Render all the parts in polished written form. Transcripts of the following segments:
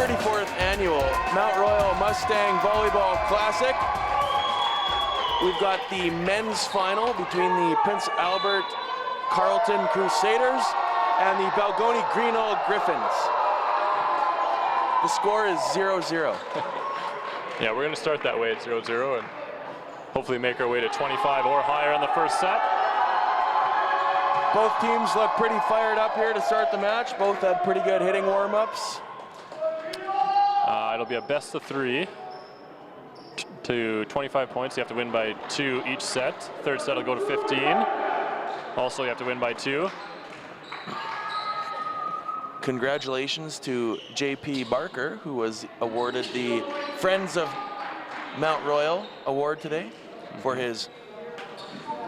34th annual Mount Royal Mustang Volleyball Classic. We've got the men's final between the Prince Albert Carlton Crusaders and the Balgonie Greenall Griffins. The score is 0-0. Yeah, we're going to start that way at 0-0 and hopefully make our way to 25 or higher in the first set. Both teams look pretty fired up here to start the match. Both had pretty good hitting warm-ups. It'll be a best of 3 to 25 points. You have to win by 2 each set. Third set will go to 15. Also, you have to win by 2. Congratulations to J.P. Barker, who was awarded the Friends of Mount Royal Award today for his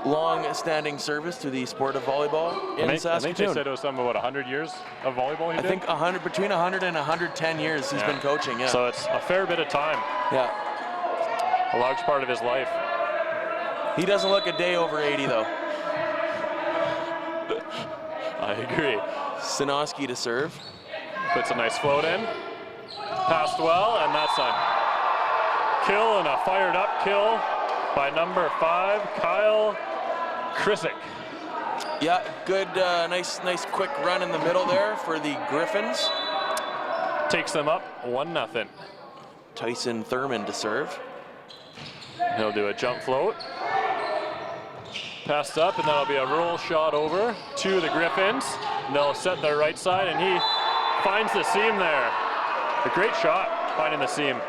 long-standing service to the sport of volleyball in Saskatoon. I think they said it was something about 100 years of volleyball he did? I think between 100 and 110 years he's been coaching, yeah. So it's a fair bit of time. Yeah. A large part of his life. He doesn't look a day over 80, though. I agree. Sinoski to serve. Puts a nice float in. Passed well, and that's a kill and a fired up kill by number 5, Kyle Krisick. Yeah, good, nice quick run in the middle there for the Griffins. Takes them up 1-0. Tyson Thurman to serve. He'll do a jump float. Passed up, and that'll be a roll shot over to the Griffins. They'll set their right side, and he finds the seam there. A great shot, finding the seam.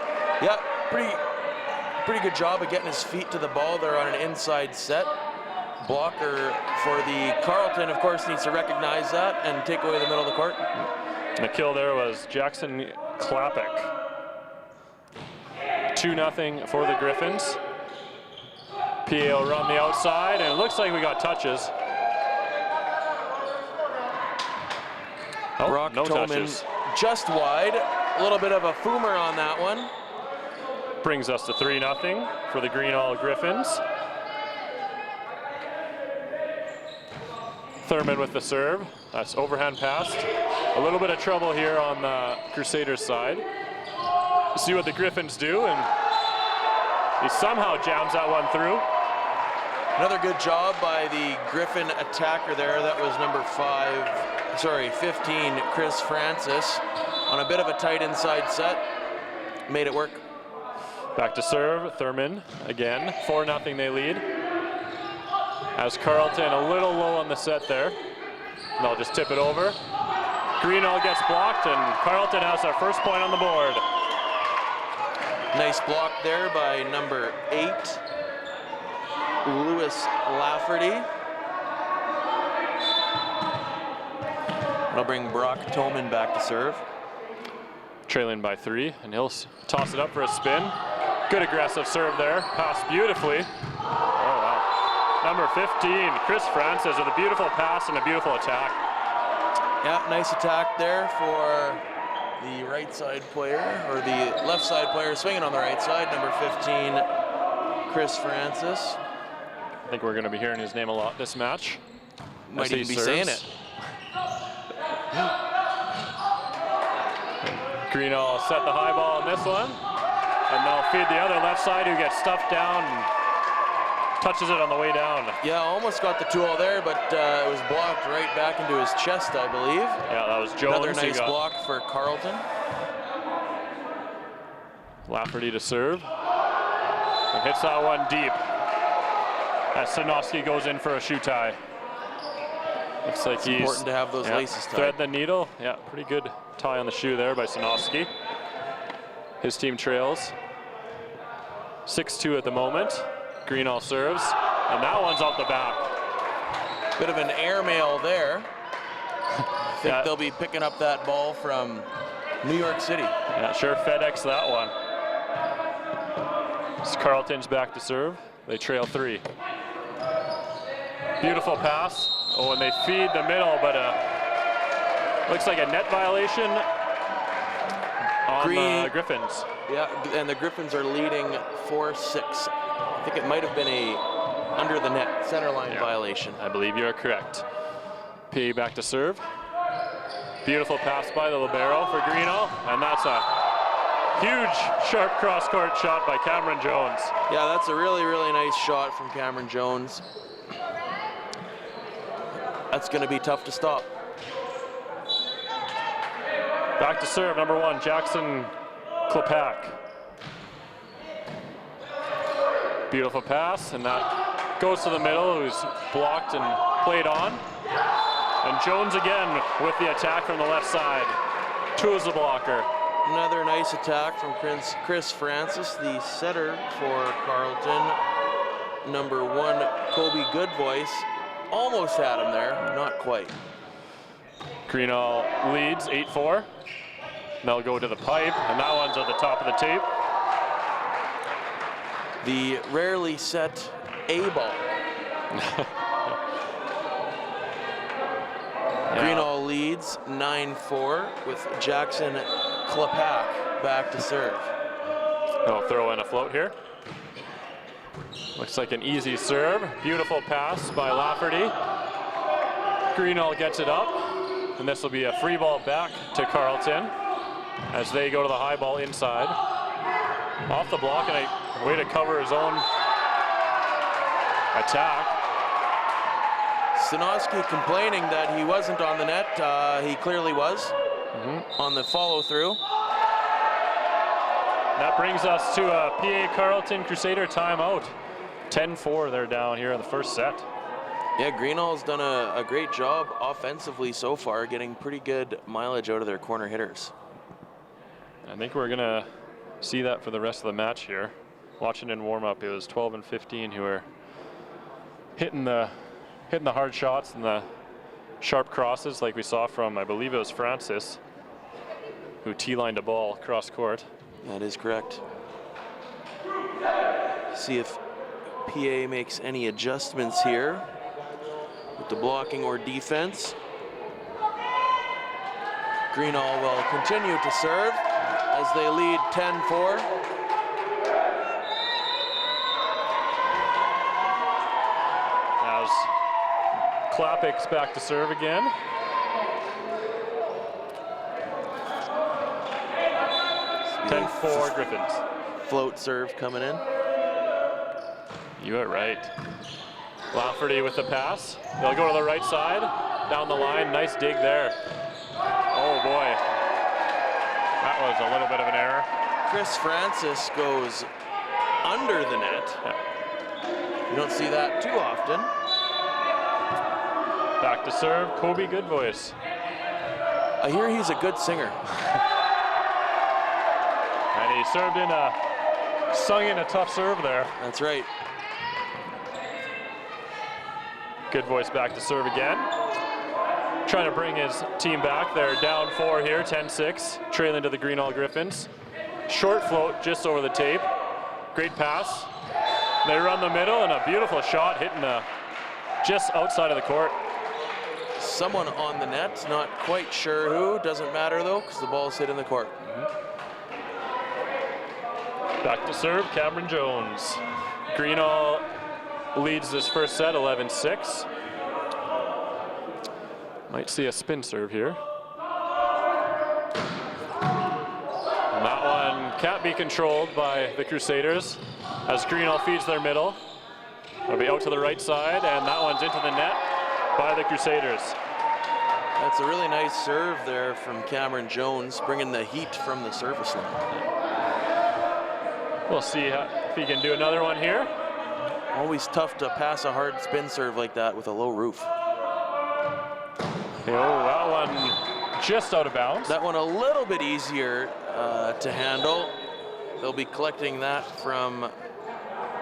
Yeah, pretty good job of getting his feet to the ball there on an inside set. Blocker for the Carlton, of course, needs to recognize that and take away the middle of the court. The kill there was Jackson Klapik. 2-0 for the Griffins. PA will run the outside, and it looks like we got touches. Brock no Tolman touches. just wide. A little bit of a foomer on that one. Brings us to 3-0 for the Greenall Griffins. Thurman with the serve. That's overhand pass. A little bit of trouble here on the Crusaders side. See what the Griffins do, and he somehow jams that one through. Another good job by the Griffin attacker there. That was number 15, Chris Francis, on a bit of a tight inside set. Made it work. Back to serve, Thurman again. 4-0 they lead. As Carlton a little low on the set there. And they'll just tip it over. Greenall gets blocked, and Carlton has their first point on the board. Nice block there by number 8, Lewis Lafferty. That'll bring Brock Tolman back to serve. Trailing by 3, and he'll toss it up for a spin. Good aggressive serve there, passed beautifully. Oh wow. Number 15, Chris Francis with a beautiful pass and a beautiful attack. Yeah, nice attack there for the right side player, or the left side player swinging on the right side, number 15, Chris Francis. I think we're going to be hearing his name a lot this match. Might even be saying it. Greenall set the high ball on this one, and they'll feed the other left side, who gets stuffed down and touches it on the way down. Yeah, almost got the tool there, but it was blocked right back into his chest, I believe. Yeah, that was Jones. Another nice block for Carlton. Lafferty to serve. And hits that one deep. As Sinoski goes in for a shoe tie. Looks like he's important to have those laces tied. Thread the needle. Yeah, pretty good tie on the shoe there by Sinoski. His team trails 6-2 at the moment. Greenall serves, and that one's off the back. Bit of an airmail there. I think they'll be picking up that ball from New York City. Yeah, sure FedEx that one. It's Carlton's back to serve. They trail 3. Beautiful pass. Oh, and they feed the middle, but looks like a net violation on the Griffins. Yeah, and the Griffins are leading 4-6. I think it might have been a under the net center line violation. I believe you are correct. P back to serve. Beautiful pass by the libero for Greenall, and that's a Huge, sharp cross-court shot by Cameron Jones. Yeah, that's a really, really nice shot from Cameron Jones. That's going to be tough to stop. Back to serve, number 1, Jackson Klepak. Beautiful pass, and that goes to the middle, who's blocked and played on. And Jones again with the attack from the left side. Tools the blocker. Another nice attack from Chris Francis, the setter for Carlton. Number 1, Kobe Goodvoice. Almost had him there, not quite. Greenall leads 8-4. They'll go to the pipe, and that one's at the top of the tape. The rarely set A ball. Greenall leads 9-4 with Jackson Klepak back to serve. They'll throw in a float here. Looks like an easy serve. Beautiful pass by Lafferty. Greenall gets it up, and this will be a free ball back to Carlton as they go to the high ball inside. Off the block, and a way to cover his own attack. Stanoski complaining that he wasn't on the net. He clearly was on the follow through. That brings us to a PA Carlton Crusader timeout. 10-4 they're down here in the first set. Yeah, Greenall's done a great job offensively so far, getting pretty good mileage out of their corner hitters. I think we're gonna see that for the rest of the match here. Watching in warm-up, it was 12 and 15 who were hitting the hard shots and the sharp crosses, like we saw from, I believe it was Francis, who T-lined a ball cross court. That is correct. See if PA makes any adjustments here with the blocking or defense. Greenall will continue to serve as they lead 10-4. As Klapik's back to serve again. Ten 10-4 Griffins. Float serve coming in. You are right. Lafferty with the pass. They'll go to the right side, down the line. Nice dig there. Oh boy. That was a little bit of an error. Chris Francis goes under the net. Yeah. You don't see that too often. Back to serve, Kobe Goodvoice. I hear he's a good singer. And he sung in a tough serve there. That's right. Goodvoice back to serve again. Trying to bring his team back. They're down 4 here, 10-6, trailing to the Greenall Griffins. Short float just over the tape. Great pass. They run the middle, and a beautiful shot hitting just outside of the court. Someone on the net, not quite sure who. Doesn't matter though, because the ball's hit in the court. Back to serve, Cameron Jones. Greenall leads this first set, 11-6. Might see a spin serve here. And that one can't be controlled by the Crusaders as Greenall feeds their middle. It'll be out to the right side, and that one's into the net by the Crusaders. That's a really nice serve there from Cameron Jones, bringing the heat from the service line. We'll see if he can do another one here. Always tough to pass a hard spin serve like that with a low roof. Oh, that one just out of bounds. That one a little bit easier to handle. They'll be collecting that from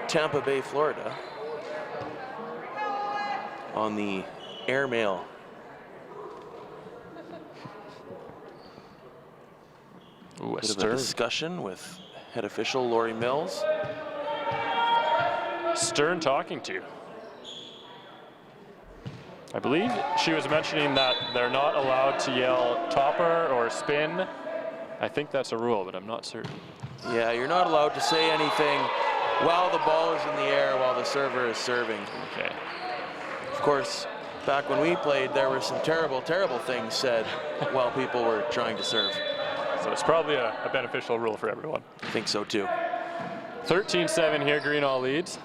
Tampa Bay, Florida on the airmail. Ooh, a bit of a discussion with head official Lori Mills. Stern talking to. I believe she was mentioning that they're not allowed to yell topper or spin. I think that's a rule, but I'm not certain. Yeah, you're not allowed to say anything while the ball is in the air while the server is serving. Okay. Of course, back when we played, there were some terrible, terrible things said while people were trying to serve. so it's probably a beneficial rule for everyone. I think so too. 13-7 here, Greenall leads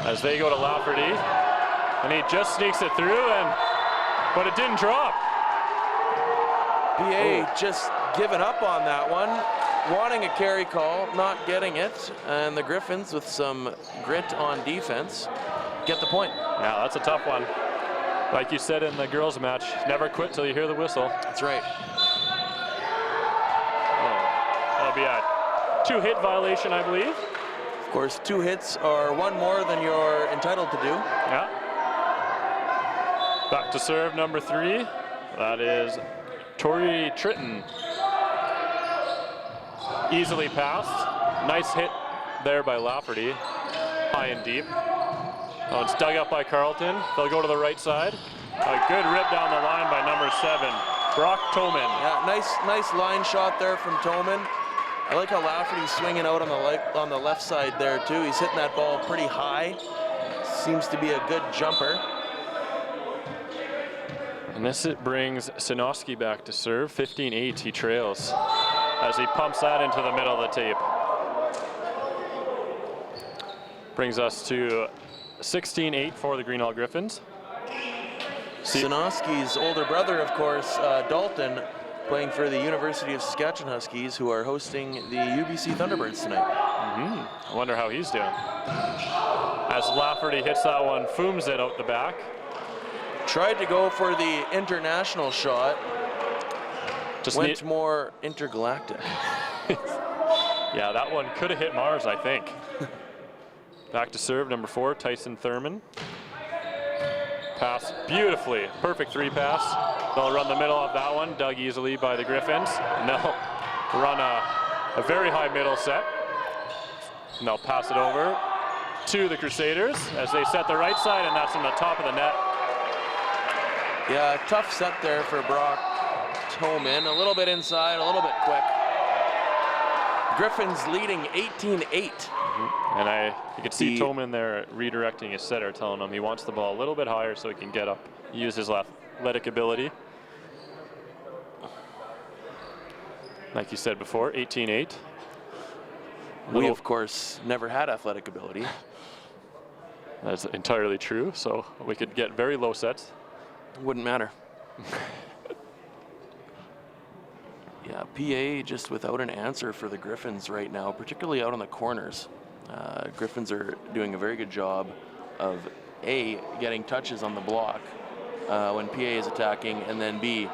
as they go to Lafferty, and he just sneaks it through, but it didn't drop. PA just giving up on that one, wanting a carry call, not getting it, and the Griffins with some grit on defense get the point. Yeah, that's a tough one. Like you said in the girls' match, never quit till you hear the whistle. That's right. That'll be a 2-hit violation, I believe. Of course, 2 hits are 1 more than you're entitled to do. Yeah. Back to serve number 3. That is Tori Tritton. Easily passed. Nice hit there by Lafferty. High and deep. Oh, it's dug up by Carlton. They'll go to the right side. A good rip down the line by number 7, Brock Toman. Yeah, nice line shot there from Toman. I like how Lafferty's swinging out on the left side there too. He's hitting that ball pretty high. Seems to be a good jumper. And this it brings Sinofsky back to serve. 15-8, he trails as he pumps that into the middle of the tape. Brings us to 16-8 for the Greenall Griffins. Sinofsky's older brother, of course, Dalton, playing for the University of Saskatchewan Huskies, who are hosting the UBC Thunderbirds tonight. I wonder how he's doing. As Lafferty hits that one, fooms it out the back. Tried to go for the international shot. Went more intergalactic. Yeah, that one could have hit Mars, I think. Back to serve, number 4, Tyson Thurman. Pass beautifully, perfect 3 pass. They'll run the middle of that one, dug easily by the Griffins. And they'll run a very high middle set. And they'll pass it over to the Crusaders as they set the right side, and that's in the top of the net. Yeah, tough set there for Brock Toman. A little bit inside, a little bit quick. Griffins leading 18-8. And you can see Toman there redirecting his setter, telling him he wants the ball a little bit higher so he can get up, use his athletic ability. Like you said before, 18-8. We, of course, never had athletic ability. That's entirely true, so we could get very low sets. Wouldn't matter. Yeah, PA just without an answer for the Griffins right now, particularly out on the corners. Griffins are doing a very good job of A, getting touches on the block when PA is attacking, and then B,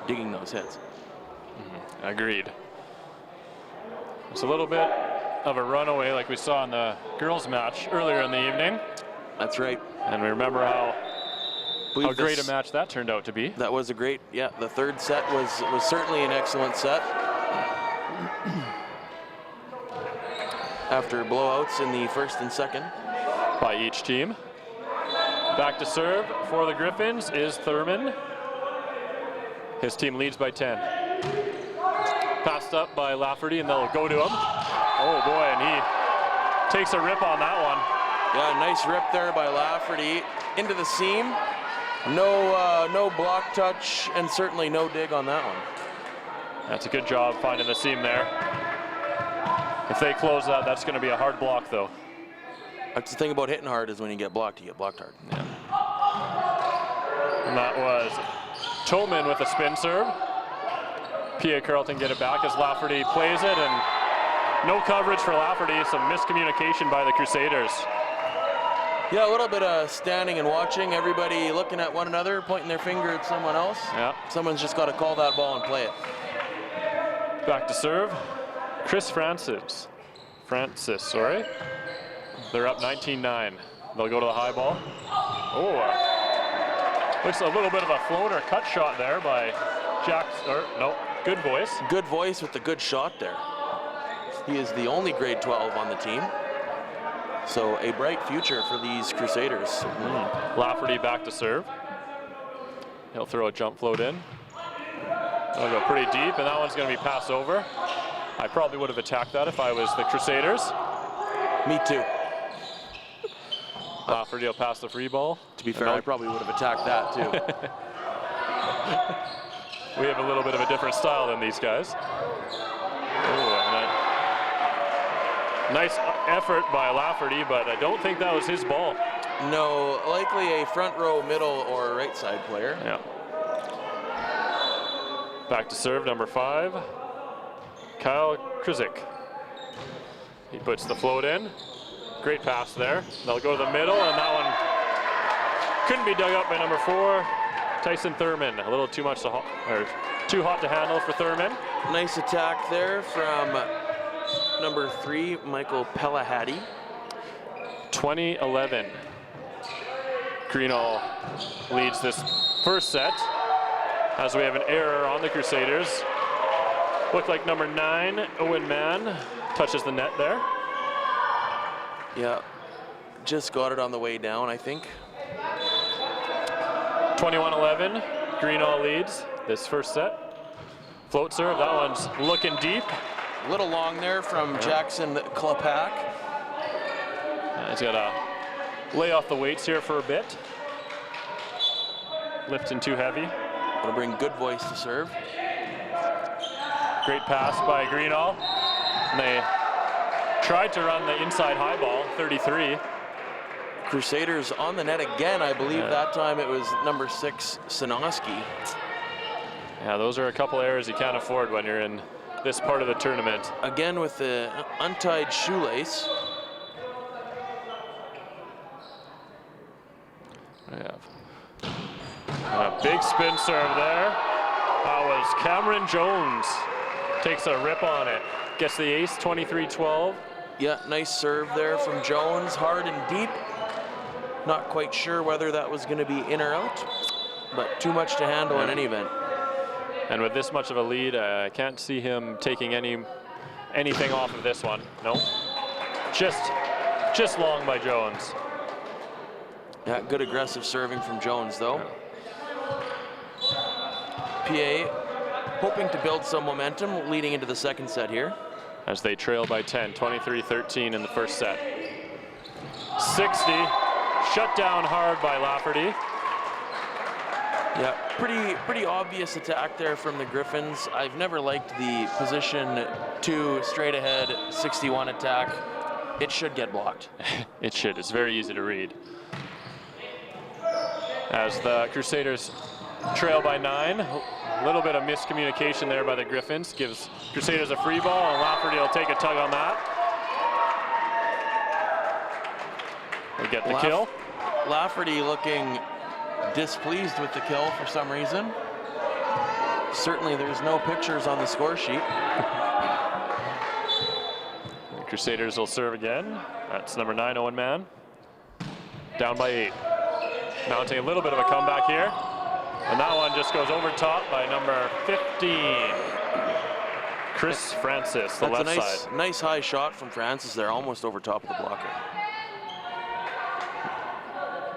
digging those hits. Agreed. It's a little bit of a runaway like we saw in the girls' match earlier in the evening. That's right. And we remember how great a match that turned out to be. That was a great, yeah, the third set was certainly an excellent set. After blowouts in the first and second. By each team. Back to serve for the Griffins is Thurman. His team leads by 10. Passed up by Lafferty, and they'll go to him. Oh boy, and he takes a rip on that one. Yeah, nice rip there by Lafferty into the seam. No block touch, and certainly no dig on that one. That's a good job finding the seam there. If they close that, that's going to be a hard block, though. That's the thing about hitting hard is when you get blocked hard. Yeah. And that was Toman with a spin serve. Pia Carlton get it back as Lafferty plays it, and no coverage for Lafferty. Some miscommunication by the Crusaders. Yeah, a little bit of standing and watching, everybody looking at one another, pointing their finger at someone else. Yeah. Someone's just got to call that ball and play it. Back to serve, Chris Francis, sorry. They're up 19-9. They'll go to the high ball. Oh, looks a little bit of a floater cut shot there by good voice. Good voice with the good shot there. He is the only grade 12 on the team. So a bright future for these Crusaders. Lafferty back to serve. He'll throw a jump float in. That'll go pretty deep, and that one's going to be passed over. I probably would have attacked that if I was the Crusaders. Me too. Lafferty will pass the free ball. To be fair, I probably would have attacked that too. We have a little bit of a different style than these guys. Ooh, nice effort by Lafferty, but I don't think that was his ball. No, likely a front row, middle, or right side player. Yeah. Back to serve, number 5, Kyle Krizik. He puts the float in. Great pass there. They'll go to the middle, and that one couldn't be dug up by number 4, Tyson Thurman. A little too much or too hot to handle for Thurman. Nice attack there from number 3, Michael Pelahady. 20-11. Greenall leads this first set as we have an error on the Crusaders. Looked like number 9, Owen Mann, touches the net there. Yeah, just got it on the way down, I think. 21-11, Greenall leads this first set. Float serve, that one's looking deep. A little long there from Jackson Klapak. He's got to lay off the weights here for a bit. Lifting too heavy. Gonna bring Good Voice to serve. Great pass by Greenall. And they tried to run the inside high ball, 33. Crusaders on the net again. I believe that time it was number 6, Sinoski. Yeah, those are a couple errors you can't afford when you're in this part of the tournament. Again with the untied shoelace. A big spin serve there. That was Cameron Jones. Takes a rip on it. Gets the ace, 23-12. Yeah, nice serve there from Jones, hard and deep. Not quite sure whether that was going to be in or out, but too much to handle in any event. And with this much of a lead, I can't see him taking anything off of this one. No, just long by Jones. Yeah, good aggressive serving from Jones, though. PA hoping to build some momentum leading into the second set here. As they trail by 10, 23-13 in the first set. 60, shut down hard by Lafferty. Yeah, pretty obvious attack there from the Griffins. I've never liked the position 2 straight ahead 61 attack. It should get blocked. It should, it's very easy to read. As the Crusaders trail by 9, a little bit of miscommunication there by the Griffins. Gives Crusaders a free ball, and Lafferty will take a tug on that. We get the kill. Lafferty looking displeased with the kill for some reason. Certainly there's no pictures on the score sheet. The Crusaders will serve again. That's number 9, Owen Mann. Down by 8. Mounting a little bit of a comeback here. And that one just goes over top by number 15. Chris Francis, the left side. Nice high shot from Francis there, almost over top of the blocker.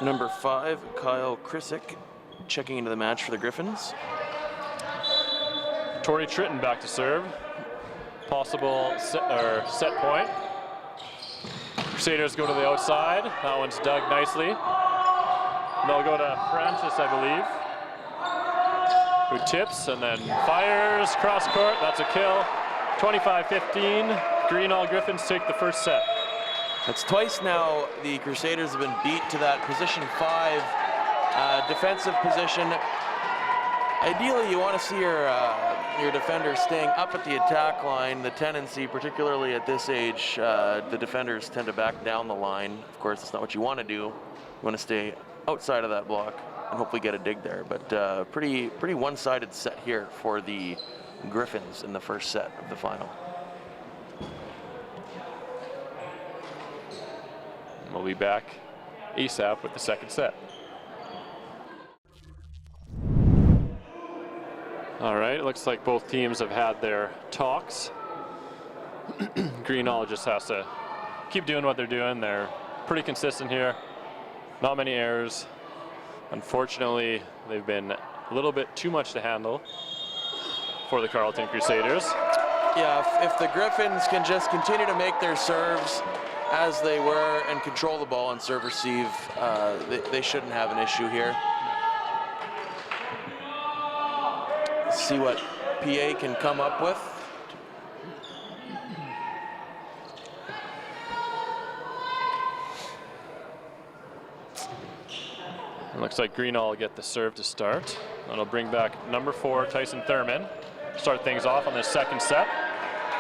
Number 5, Kyle Krizik, checking into the match for the Griffins. Torrey Tritton back to serve. Possible set point. Crusaders go to the outside. That one's dug nicely. They'll go to Francis, I believe, who tips and then fires cross court. That's a kill. 25-15. Greenall Griffins take the first set. That's twice now the Crusaders have been beat to that position 5 defensive position. Ideally, you want to see your defender staying up at the attack line. The tendency, particularly at this age, the defenders tend to back down the line. Of course, that's not what you want to do. You want to stay outside of that block and hopefully get a dig there. But pretty one-sided set here for the Griffins in the first set of the final. We'll be back ASAP with the second set. All right, it looks like both teams have had their talks. Greenall just has to keep doing what they're doing. They're pretty consistent here. Not many errors. Unfortunately, they've been a little bit too much to handle for the Carlton Crusaders. Yeah, if the Griffins can just continue to make their serves as they were and control the ball and serve receive, they shouldn't have an issue here. see what PA can come up with. It looks like Greenall will get the serve to start. That'll bring back number 4, Tyson Thurman. Start things off on the second set.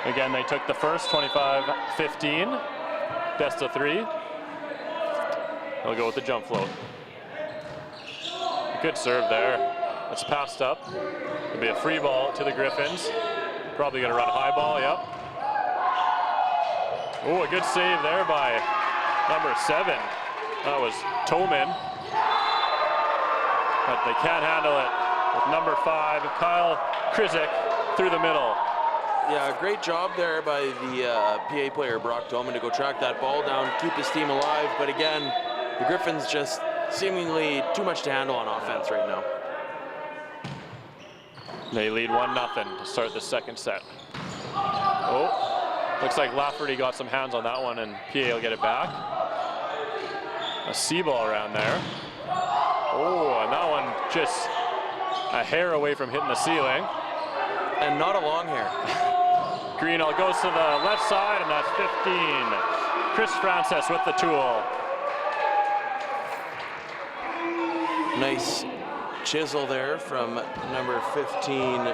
Again, they took the first, 25-15. Best of 3. They'll go with the jump float. Good serve there. It's passed up. It'll be a free ball to the Griffins. Probably gonna run a high ball, yep. Oh, a good save there by number 7. That was Toman. But they can't handle it with number 5, Kyle Krizik, through the middle. Yeah, great job there by the PA player, Brock Toman, to go track that ball down, keep his team alive. But again, the Griffins just seemingly too much to handle on offense right now. They lead 1-0 to start the second set. Oh, looks like Lafferty got some hands on that one, and PA will get it back. A C ball around there. Oh, and that one just a hair away from hitting the ceiling. And not a long hair. Greenall goes to the left side, and that's 15. Chris Francis with the tool. Nice chisel there from number 15,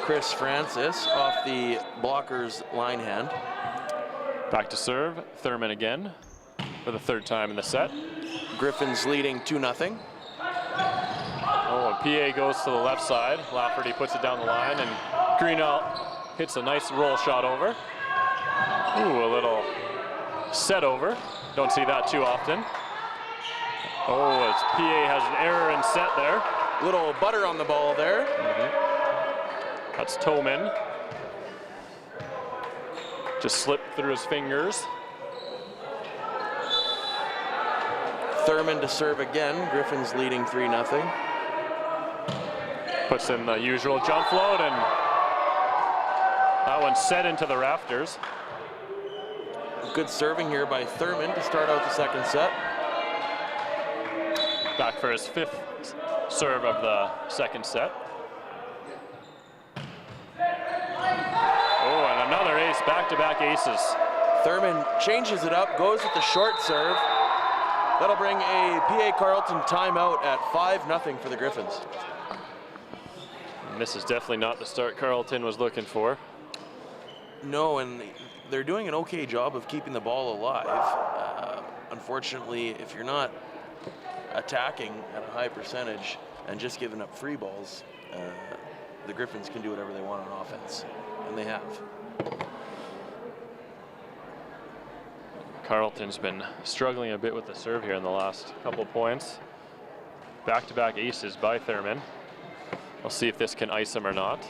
Chris Francis, off the blocker's line hand. Back to serve, Thurman again for the 3rd time in the set. Griffins leading 2-0. Oh, and PA goes to the left side. Lafferty puts it down the line, and Greenall hits a nice roll shot over. Ooh, a little set over. Don't see that too often. Oh, as PA has an error in set there. Little butter on the ball there. That's Toman. Just slipped through his fingers. Thurman to serve again. Griffins leading 3-0. Puts in the usual jump float, and that one's set into the rafters. Good serving here by Thurman to start out the second set. Back for his 5th serve of the second set. Oh, and another ace, back-to-back aces. Thurman changes it up, goes with the short serve. That'll bring a PA Carlton timeout at 5-0 for the Griffins. And this is definitely not the start Carlton was looking for. No, and they're doing an okay job of keeping the ball alive. Unfortunately, if you're not attacking at a high percentage and just giving up free balls, the Griffins can do whatever they want on offense, and they have. Carlton's been struggling a bit with the serve here in the last couple points. Back-to-back aces by Thurman. We'll see if this can ice him or not.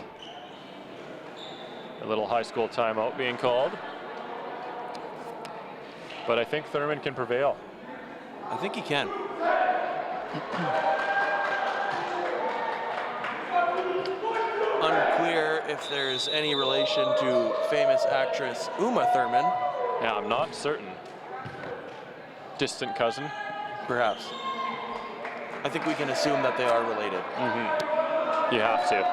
A little high school timeout being called. But I think Thurman can prevail. I think he can. Unclear if there's any relation to famous actress Uma Thurman. Yeah, I'm not certain. Distant cousin? Perhaps. I think we can assume that they are related. You have to.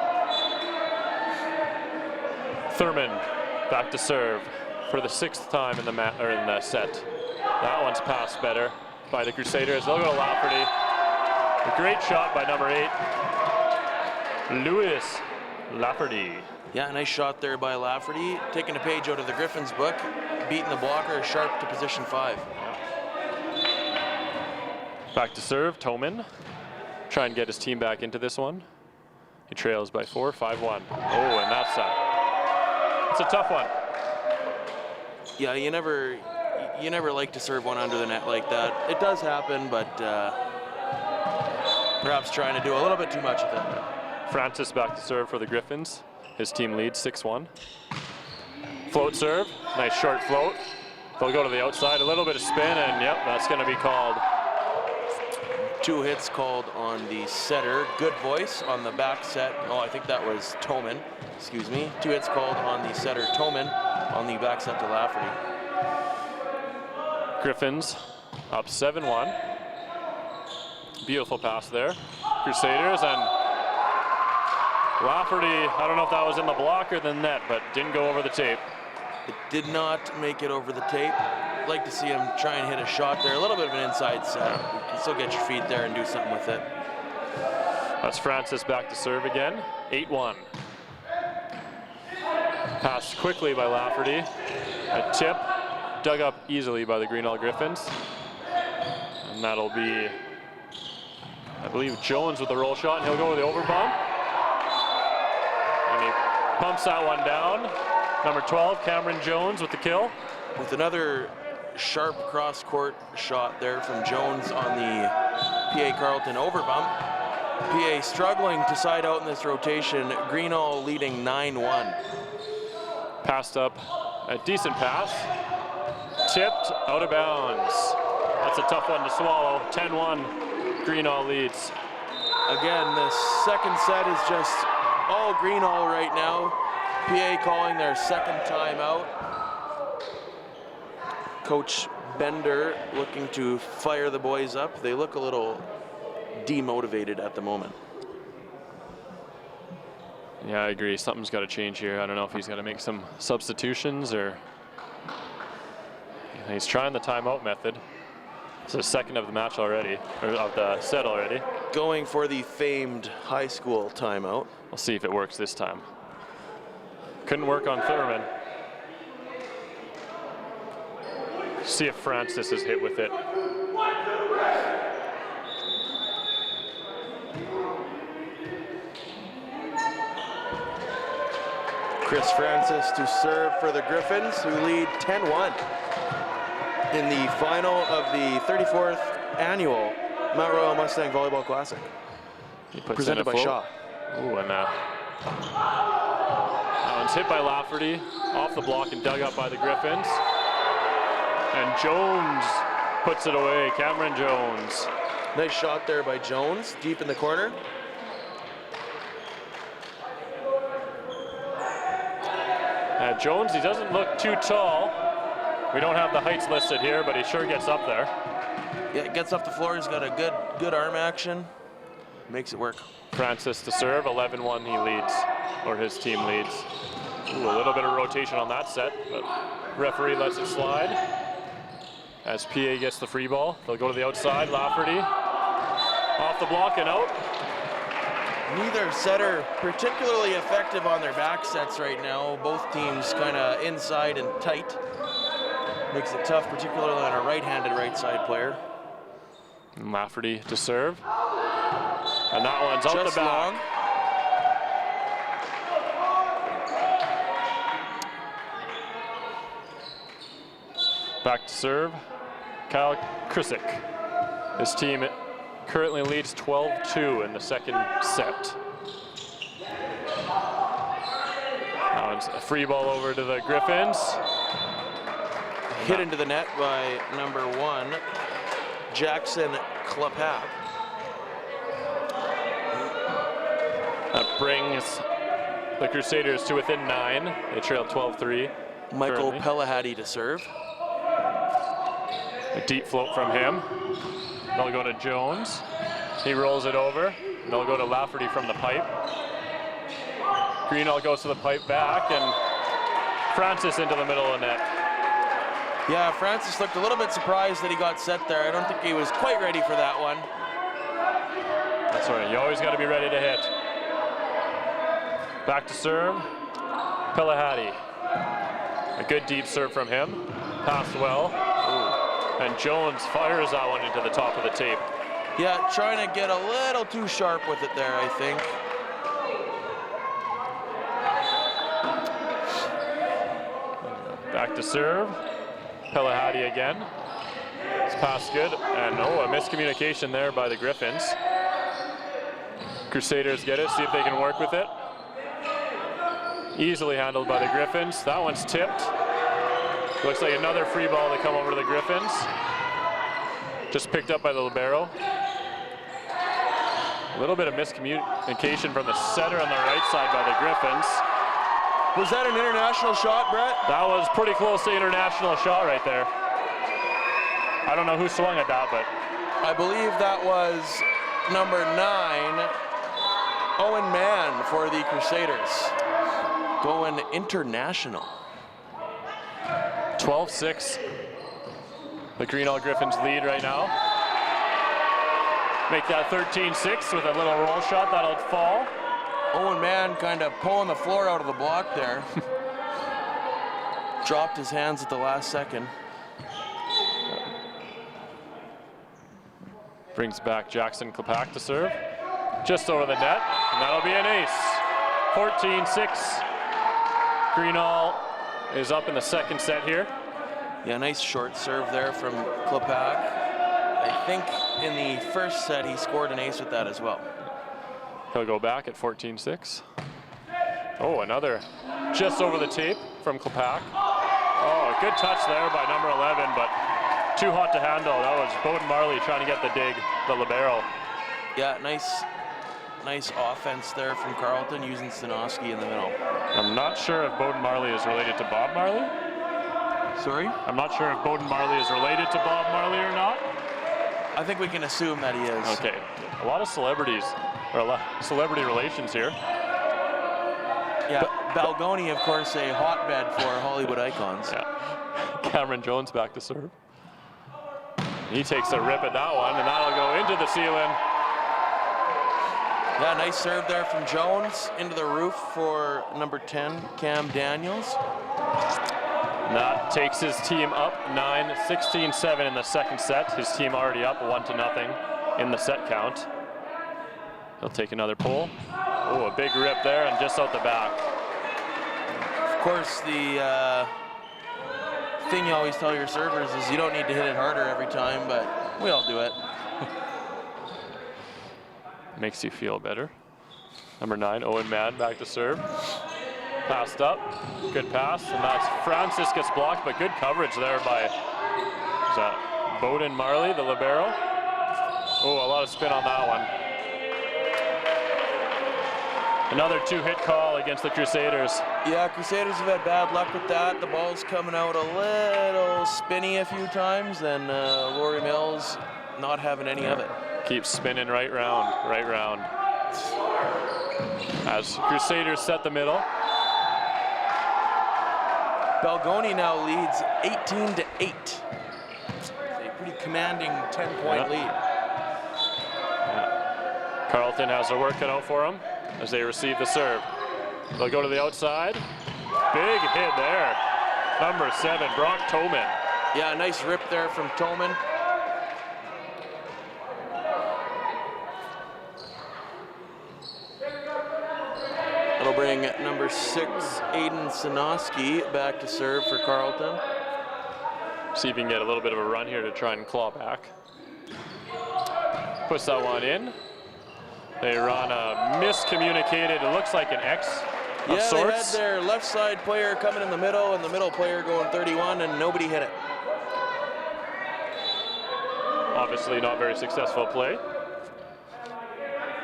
Thurman back to serve for the 6th time in the set. That one's passed better by the Crusaders. They'll go to Lafferty. A great shot by number 8, Louis Lafferty. Yeah, nice shot there by Lafferty. Taking a page out of the Griffins book, beating the blocker sharp to position 5. Back to serve, Toman. Try and get his team back into this one. He trails by 4, 5-1. Oh, and that's a tough one. Yeah, you never like to serve one under the net like that. It does happen, but perhaps trying to do a little bit too much with it. Francis back to serve for the Griffins. His team leads 6-1. Float serve, nice short float. They'll go to the outside, a little bit of spin, and yep, that's gonna be called. 2 hits called on the setter. Good voice on the back set. Oh, I think that was Toman, excuse me. 2 hits called on the setter, Toman, on the back set to Lafferty. Griffins up 7-1. Beautiful pass there. Crusaders, and Lafferty, I don't know if that was in the block or the net, but didn't go over the tape. It did not make it over the tape. I'd like to see him try and hit a shot there. A little bit of an inside set. You can still get your feet there and do something with it. That's Francis back to serve again. 8-1. Passed quickly by Lafferty. A tip, dug up easily by the Greenall Griffins. And that'll be, I believe, Jones with the roll shot, and he'll go with the overbump. And he pumps that one down. Number 12, Cameron Jones with the kill. With another sharp cross-court shot there from Jones on the PA Carlton overbump. PA struggling to side out in this rotation. Greenall leading 9-1. Passed up, a decent pass. Tipped, out of bounds. That's a tough one to swallow. 10-1, Greenall leads. Again, the second set is just all Greenall right now. PA calling their second timeout. Coach Bender looking to fire the boys up. They look a little demotivated at the moment. Yeah, I agree. Something's got to change here. I don't know if he's got to make some substitutions or he's trying the timeout method. It's the second of the match already, or of the set already. Going for the famed high school timeout. We'll see if it works this time. Couldn't work on Thurman. See if Francis is hit with it. Chris Francis to serve for the Griffins, who lead 10-1 in the final of the 34th annual Mount Royal Mustang Volleyball Classic. Presented by Shaw. Ooh, and that one's hit by Lafferty, off the block and dug up by the Griffins. And Jones puts it away, Cameron Jones. Nice shot there by Jones, deep in the corner. Jones, he doesn't look too tall. We don't have the heights listed here, but he sure gets up there. Yeah, gets off the floor, he's got a good arm action. Makes it work. Francis to serve, 11-1 he leads, or his team leads. Ooh, a little bit of rotation on that set, but referee lets it slide. As PA gets the free ball, they'll go to the outside, Lafferty. Off the block and out. Neither setter particularly effective on their back sets right now. Both teams kind of inside and tight. Makes it tough, particularly on a right-handed right side player. And Lafferty to serve. And that one's out the back. Long. Back to serve, Kyle Krisick. His team currently leads 12-2 in the second set. Now it's a free ball over to the Griffins. Hit into the net by number 1, Jackson Klapap. That brings the Crusaders to within 9. They trail 12-3. Michael Pelahady to serve. A deep float from him. They'll go to Jones. He rolls it over. They'll go to Lafferty from the pipe. Greenall goes to the pipe back, and Francis into the middle of the net. Yeah, Francis looked a little bit surprised that he got set there. I don't think he was quite ready for that one. That's right, you always got to be ready to hit. Back to serve, Pelahady. A good deep serve from him. Passed well. Ooh. And Jones fires that one into the top of the tape. Yeah, trying to get a little too sharp with it there, I think. Back to serve, Pelahady again. It's passed good, and a miscommunication there by the Griffins. Crusaders get it, see if they can work with it. Easily handled by the Griffins. That one's tipped. Looks like another free ball to come over to the Griffins. Just picked up by the libero. A little bit of miscommunication from the setter on the right side by the Griffins. Was that an international shot, Brett? That was pretty close to international shot right there. I don't know who swung at that, but I believe that was number 9, Owen Mann for the Crusaders. Going international. 12-6. The Greenall Griffins lead right now. Make that 13-6 with a little roll shot that'll fall. Owen Mann kind of pulling the floor out of the block there. Dropped his hands at the last second. Brings back Jackson Klepak to serve. Just over the net, and that'll be an ace. 14-6. Greenall is up in the second set here. Yeah, nice short serve there from Klepak. I think in the first set he scored an ace with that as well. He'll go back at 14-6. Oh, another just over the tape from Klepak. Oh, a good touch there by number 11, but too hot to handle. That was Bowden Marley trying to get the dig, the libero. Yeah, nice offense there from Carlton using Stanoski in the middle. I'm not sure if Bowden Marley is related to Bob Marley. Sorry? I'm not sure if Bowden Marley is related to Bob Marley or not. I think we can assume that he is. Okay, a lot of celebrities, or a lot of celebrity relations here. Yeah, Balgonie, of course, a hotbed for Hollywood icons. Yeah. Cameron Jones back to serve. He takes a rip at that one, and that'll go into the ceiling. Yeah, nice serve there from Jones into the roof for number 10, Cam Daniels. And that takes his team up 16-7 in the second set. His team already up 1-0 in the set count. He'll take another pull. Oh, a big rip there and just out the back. Of course, the thing you always tell your servers is you don't need to hit it harder every time, but we all do it. Makes you feel better. Number 9, Owen Mann back to serve. Passed up, good pass, and that's Francis gets blocked, but good coverage there by, is that Bowden Marley, the libero? Oh, a lot of spin on that one. Another 2-hit call against the Crusaders. Yeah, Crusaders have had bad luck with that. The ball's coming out a little spinny a few times, and Laurie Mills not having any of it. Keeps spinning right round. As Crusaders set the middle. Balgonie now leads 18-8. A pretty commanding 10-point lead. Yeah. Carlton has their work cut out for them as they receive the serve. They'll go to the outside. Big hit there. Number 7, Brock Toman. Yeah, nice rip there from Toman. That'll bring number 6, Aiden Stanoski, back to serve for Carlton. See if he can get a little bit of a run here to try and claw back. Puts that one in. They run a miscommunicated, it looks like an X of sorts. Yeah, they had their left side player coming in the middle and the middle player going 31, and nobody hit it. Obviously not very successful play.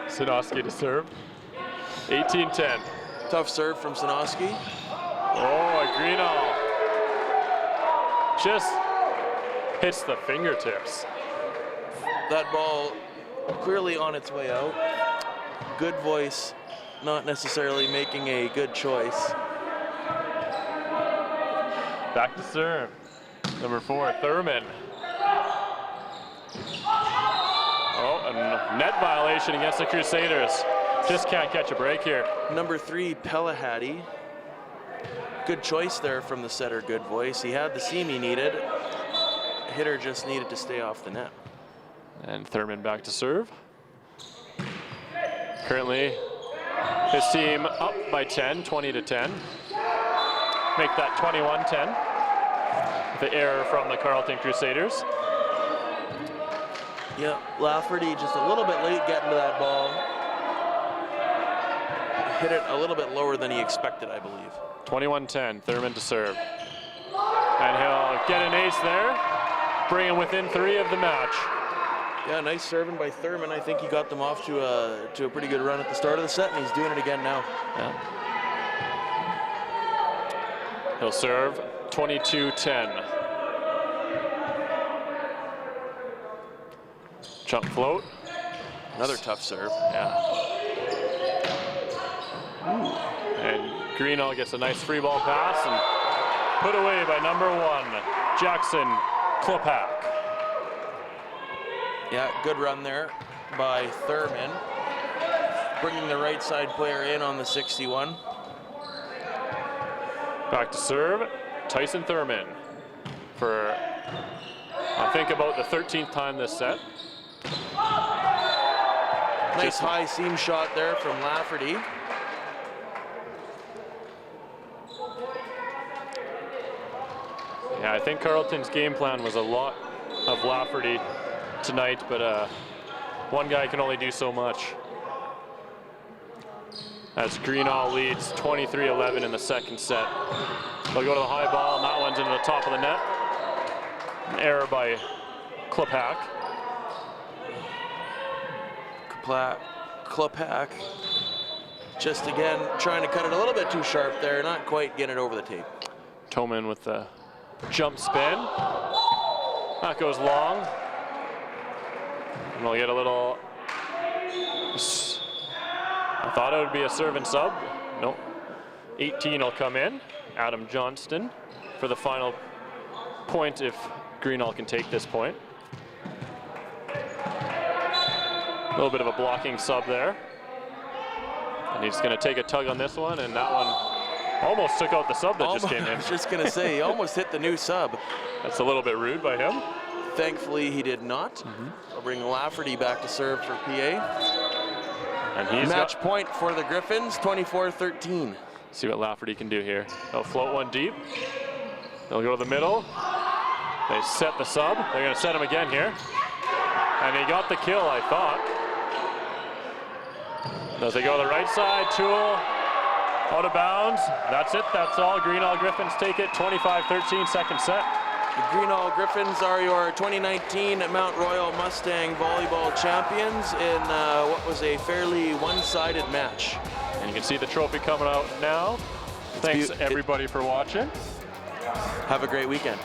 Stanoski to serve. 18-10. Tough serve from Stanoski. Oh, a Greenall. Just hits the fingertips. That ball clearly on its way out. Good voice, not necessarily making a good choice. Back to serve. Number 4, Thurman. Oh, a net violation against the Crusaders. Just can't catch a break here. Number 3, Pelahady. Good choice there from the setter, good voice. He had the seam he needed. The hitter just needed to stay off the net. And Thurman back to serve. Currently, his team up by 10, 20-10. Make that 21-10. The error from the Carlton Crusaders. Yeah, Lafferty just a little bit late getting to that ball. Hit it a little bit lower than he expected, I believe. 21-10, Thurman to serve. And he'll get an ace there, bring him within 3 of the match. Yeah, nice serving by Thurman. I think he got them off to a pretty good run at the start of the set, and he's doing it again now. Yeah. He'll serve 22-10. Jump float. Another tough serve. Yeah. And Greenall gets a nice free ball pass and put away by number 1, Jackson Klopak. Yeah, good run there by Thurman, bringing the right side player in on the 61. Back to serve, Tyson Thurman for, I think, about the 13th time this set. Nice high seam shot there from Lafferty. Yeah, I think Carlton's game plan was a lot of Lafferty tonight, but one guy can only do so much. As Greenall leads 23-11 in the second set. They'll go to the high ball, and that one's into the top of the net. An error by Klopak. Klopak just again trying to cut it a little bit too sharp there, not quite getting it over the tape. Toman with the jump spin. That goes long. And we'll get a little, I thought it would be a serve and sub. Nope. 18 will come in. Adam Johnston for the final point if Greenall can take this point. A little bit of a blocking sub there. And he's going to take a tug on this one, and that one almost took out the sub that just came in. I was just going to say, he almost hit the new sub. That's a little bit rude by him. Thankfully, he did not. I'll bring Lafferty back to serve for PA. And he's match point for the Griffins, 24-13. See what Lafferty can do here. They'll float one deep. They'll go to the middle. They set the sub. They're going to set him again here. And he got the kill, I thought. Does they go to the right side? Tool out of bounds. That's it. That's all. Greenall Griffins take it. 25-13, second set. The Greenall Griffins are your 2019 Mount Royal Mustang Volleyball champions in what was a fairly one-sided match. And you can see the trophy coming out now. Thanks everybody for watching. Have a great weekend.